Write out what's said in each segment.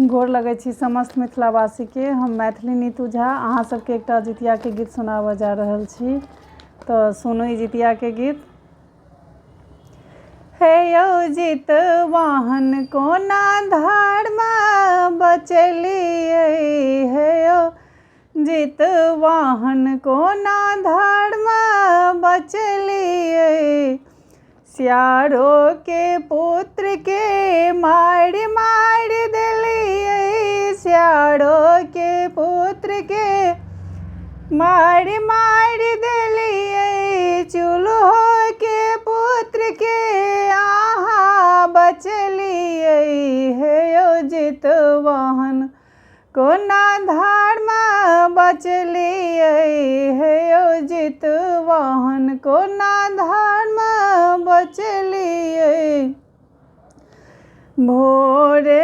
गोर लगै छी समस्त मिथिलावासी के। हम मैथिली नीतू झा अहाँ सबके एकटा जितिया के गीत सुनाबऽ जा रहल छी, तो सुनू ई जितिया के गीत। हे यौ जितवाहन कोना धारमा बचलियै, हे यौ जितवाहन कोना धारमा बचलियै, सियारो के पुत्र के मारि मारि देलियै, सियारो के पुत्र के मारि मारि देलियै, चूल्हो के पुत्र के अहाँ बचलियै, हे यौ जितवाहन कोना धारमा बचलियै, हे यौ जितवाहन कोना धारमा बचलियै। भोरे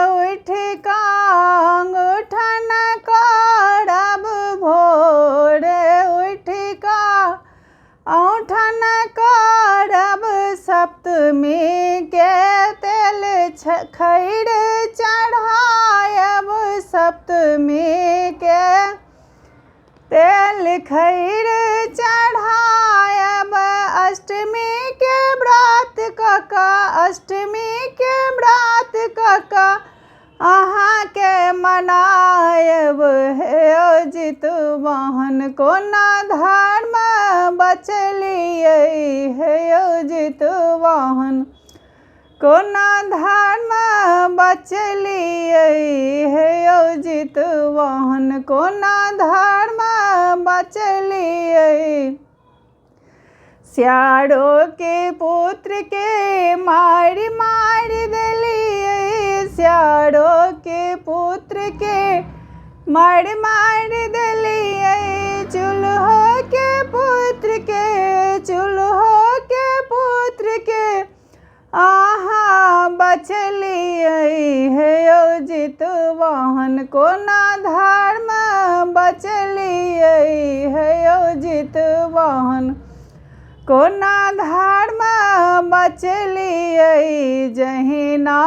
उठि कऽ अंगूठन करब, भोरे उठि कऽ औठन करब, सप्तमी के तेल खैर चढ़ायब, सप्तमी के तेल खैर चढ़ायब, अष्टमी के व्रत कऽ कऽ, अष्टमी के व्रत कऽ कऽ अहाँ के मनायब, हे यौ जितवाहन कोना धारमा बचलियै, हे यौ जितवाहन कोना धारमा बचलियै, हे यौ जितवाहन कोना धारमा बचलियै। सियारो के पुत्र के मारि मारि देलियै, सियारो के पुत्र के मारि मारि देलियै, चूल्हो के पुत्र के, चूल्हो के पुत्र के अहाँ बचलियै, हे यौ जितवाहन कोना धारमा बचलियै, हे यौ जितवाहन कोना धारमा बचलियै। जहिना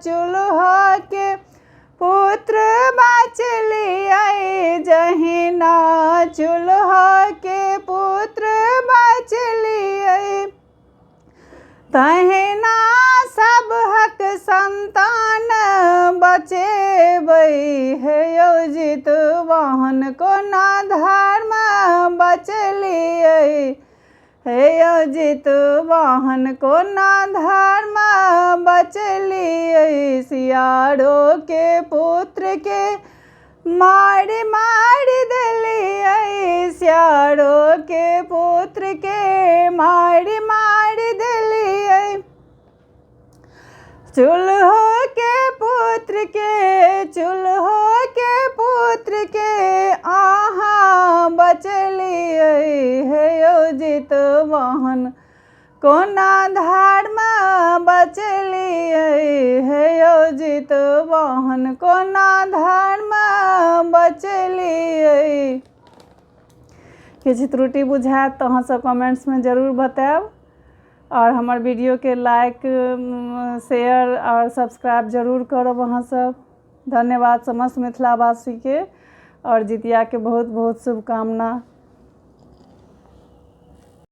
चूल्हा के पुत्र बचलियै, जहिना चूल्हा के पुत्र बचलियै, तहिना सबहक संतान बचेबै, हे यौ जितवाहन कोना धारमा बचलियै, हे यौ जितवाहन कोना धारमा बचलियै, सियारो के पुत्र के मारि मारि देलियै, सियारो के पुत्र के मारि मारि देलियै, चूल्हो के पुत्र के, चूल्हो के पुत्र के अहाँ बचलियै, हे यौ जितवाहन कोना धारमा बचलियै, हे यौ जितवाहन कोना धारमा बचलियै। किछु त्रुटि बुझायत तऽ अहाँ सब कमेंट्स में जरूर बतायब, और हमर वीडियो के लाइक शेयर और सब्सक्राइब जरूर करब अहाँ सब। धन्यवाद समस्त मिथिलावासी के, और जितिया के बहुत बहुत शुभकामना।